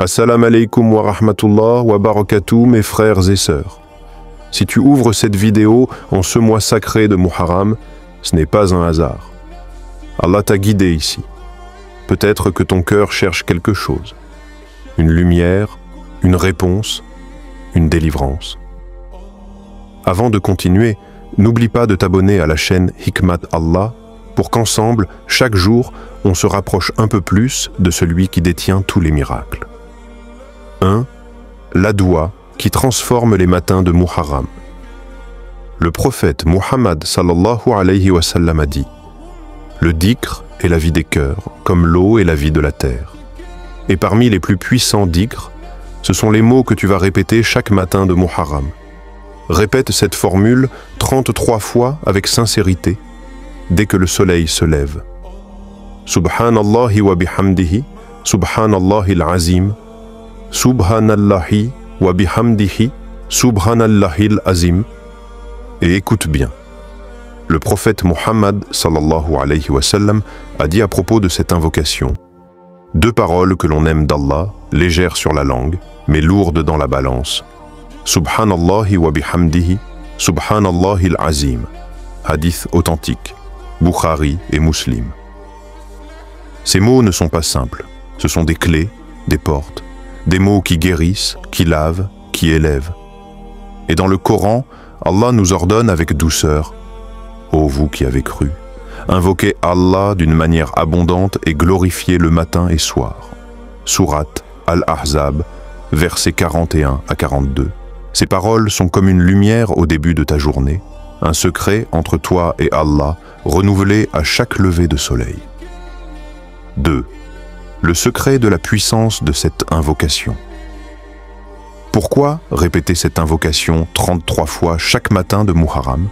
Assalamu alaikum wa rahmatullah wa barakatuh mes frères et sœurs. Si tu ouvres cette vidéo en ce mois sacré de Muharram, ce n'est pas un hasard. Allah t'a guidé ici. Peut-être que ton cœur cherche quelque chose. Une lumière, une réponse, une délivrance. Avant de continuer, n'oublie pas de t'abonner à la chaîne Hikmat Allah pour qu'ensemble, chaque jour, on se rapproche un peu plus de celui qui détient tous les miracles. 1. La doua qui transforme les matins de Muharram. Le prophète Muhammad sallallahu alayhi wa sallam a dit: le dhikr est la vie des cœurs, comme l'eau est la vie de la terre. Et parmi les plus puissants dhikr, ce sont les mots que tu vas répéter chaque matin de Muharram. Répète cette formule 33 fois avec sincérité, dès que le soleil se lève. Subhanallahi wa bihamdihi, subhanallahil azim, subhanallahi wa bihamdihi, subhanallahil azim. Et écoute bien. Le prophète Muhammad sallallahu alayhi wa sallam a dit à propos de cette invocation: deux paroles que l'on aime d'Allah, légères sur la langue, mais lourdes dans la balance. Subhanallahi wa bihamdihi, subhanallahil azim. Hadith authentique, Bukhari et Muslim. Ces mots ne sont pas simples. Ce sont des clés, des portes, des mots qui guérissent, qui lavent, qui élèvent. Et dans le Coran, Allah nous ordonne avec douceur: ô vous qui avez cru, invoquez Allah d'une manière abondante et glorifiez le matin et soir. Sourate Al-Ahzab, versets 41 à 42. Ces paroles sont comme une lumière au début de ta journée, un secret entre toi et Allah, renouvelé à chaque lever de soleil. 2. Le secret de la puissance de cette invocation. Pourquoi répéter cette invocation 33 fois chaque matin de Muharram?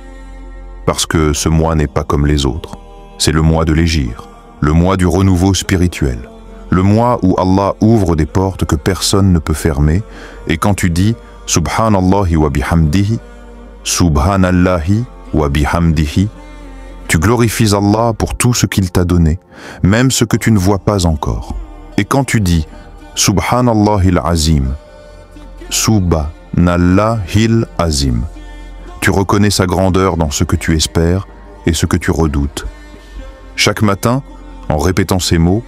Parce que ce mois n'est pas comme les autres. C'est le mois de l'hégire, le mois du renouveau spirituel, le mois où Allah ouvre des portes que personne ne peut fermer, et quand tu dis Subhanallahi wa bihamdihi, Subhanallahi wa bihamdihi, tu glorifies Allah pour tout ce qu'il t'a donné, même ce que tu ne vois pas encore. Et quand tu dis Subhanallahil azim, Subhanallahil azim, tu reconnais sa grandeur dans ce que tu espères et ce que tu redoutes. Chaque matin, en répétant ces mots,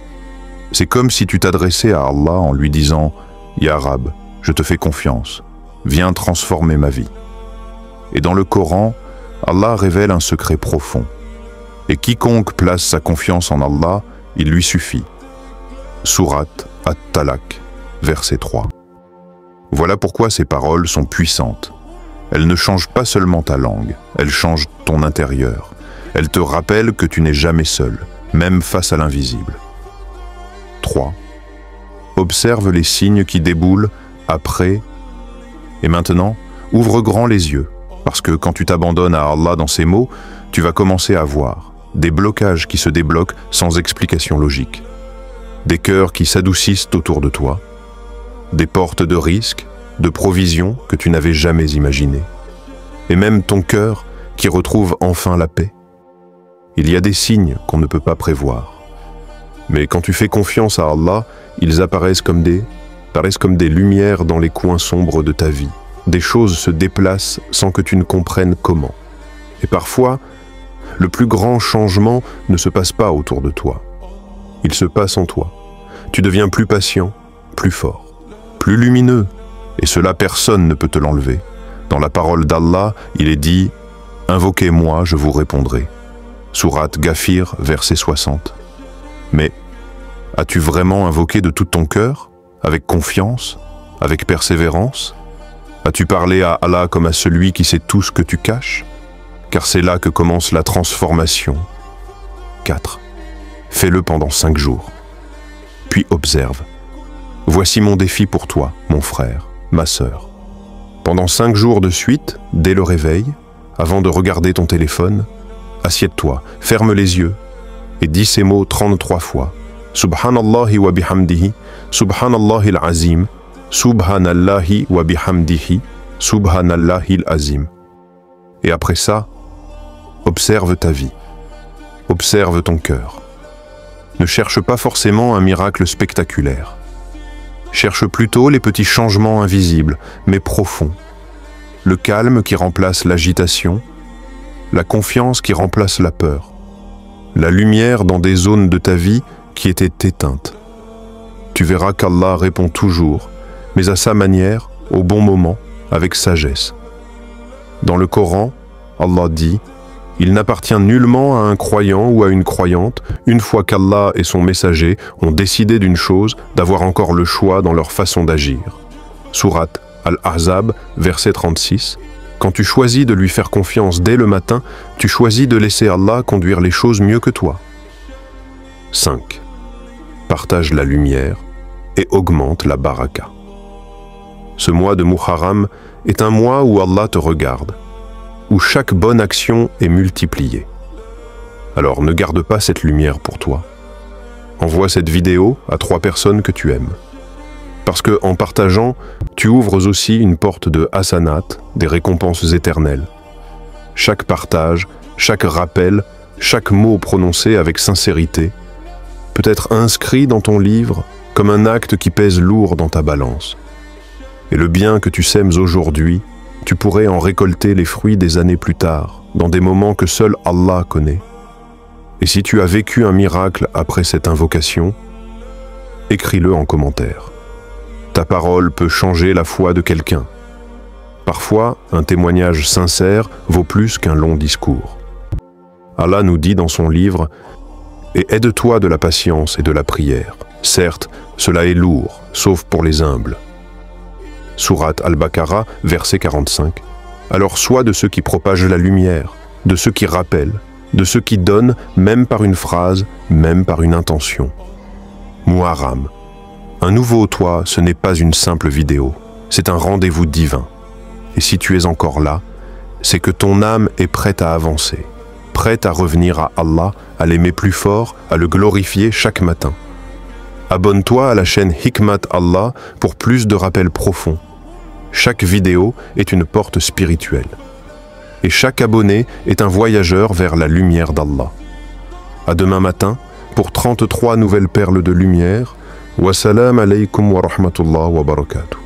c'est comme si tu t'adressais à Allah en lui disant: Ya Rab, je te fais confiance, viens transformer ma vie. Et dans le Coran, Allah révèle un secret profond. Et quiconque place sa confiance en Allah, il lui suffit. Sourate At-Talaq, verset 3. Voilà pourquoi ces paroles sont puissantes. Elles ne changent pas seulement ta langue, elles changent ton intérieur. Elles te rappellent que tu n'es jamais seul, même face à l'invisible. 3. Observe les signes qui déboulent après. Et maintenant, ouvre grand les yeux, parce que quand tu t'abandonnes à Allah dans ces mots, tu vas commencer à voir des blocages qui se débloquent sans explication logique, des cœurs qui s'adoucissent autour de toi, des portes de risque, de provisions que tu n'avais jamais imaginées, et même ton cœur qui retrouve enfin la paix. Il y a des signes qu'on ne peut pas prévoir. Mais quand tu fais confiance à Allah, ils apparaissent comme des lumières dans les coins sombres de ta vie. Des choses se déplacent sans que tu ne comprennes comment. Et parfois, le plus grand changement ne se passe pas autour de toi. Il se passe en toi. Tu deviens plus patient, plus fort, plus lumineux, et cela personne ne peut te l'enlever. Dans la parole d'Allah, il est dit: invoquez-moi, je vous répondrai. Sourate Ghafir, verset 60. Mais as-tu vraiment invoqué de tout ton cœur, avec confiance, avec persévérance? As-tu parlé à Allah comme à celui qui sait tout ce que tu caches? Car c'est là que commence la transformation. 4. Fais-le pendant 5 jours. Puis observe. Voici mon défi pour toi, mon frère, ma sœur. Pendant 5 jours de suite, dès le réveil, avant de regarder ton téléphone, assieds-toi, ferme les yeux et dis ces mots 33 fois. Subhanallahi wa bihamdihi, Subhanallahil azim, Subhanallahi wa bihamdihi, Subhanallahil azim. Et après ça, observe ta vie, observe ton cœur. Ne cherche pas forcément un miracle spectaculaire. Cherche plutôt les petits changements invisibles, mais profonds. Le calme qui remplace l'agitation, la confiance qui remplace la peur, la lumière dans des zones de ta vie qui étaient éteintes. Tu verras qu'Allah répond toujours, mais à sa manière, au bon moment, avec sagesse. Dans le Coran, Allah dit « Il n'appartient nullement à un croyant ou à une croyante, une fois qu'Allah et son messager ont décidé d'une chose, d'avoir encore le choix dans leur façon d'agir. » Sourate Al-Ahzab, verset 36. Quand tu choisis de lui faire confiance dès le matin, tu choisis de laisser Allah conduire les choses mieux que toi. 5. Partage la lumière et augmente la baraka. Ce mois de Muharram est un mois où Allah te regarde, où chaque bonne action est multipliée. Alors ne garde pas cette lumière pour toi. Envoie cette vidéo à 3 personnes que tu aimes. Parce que en partageant, tu ouvres aussi une porte de hasanat, des récompenses éternelles. Chaque partage, chaque rappel, chaque mot prononcé avec sincérité peut être inscrit dans ton livre comme un acte qui pèse lourd dans ta balance. Et le bien que tu sèmes aujourd'hui, tu pourrais en récolter les fruits des années plus tard, dans des moments que seul Allah connaît. Et si tu as vécu un miracle après cette invocation, écris-le en commentaire. Ta parole peut changer la foi de quelqu'un. Parfois, un témoignage sincère vaut plus qu'un long discours. Allah nous dit dans son livre « Et aide-toi de la patience et de la prière. Certes, cela est lourd, sauf pour les humbles. » Sourate Al-Baqarah, verset 45. Alors sois de ceux qui propagent la lumière, de ceux qui rappellent, de ceux qui donnent, même par une phrase, même par une intention. Muharram. Un nouveau toi, ce n'est pas une simple vidéo, c'est un rendez-vous divin. Et si tu es encore là, c'est que ton âme est prête à avancer, prête à revenir à Allah, à l'aimer plus fort, à le glorifier chaque matin. Abonne-toi à la chaîne Hikmat Allah pour plus de rappels profonds. Chaque vidéo est une porte spirituelle. Et chaque abonné est un voyageur vers la lumière d'Allah. À demain matin pour 33 nouvelles perles de lumière. Wassalam alaikum wa rahmatullah wa barakatuh.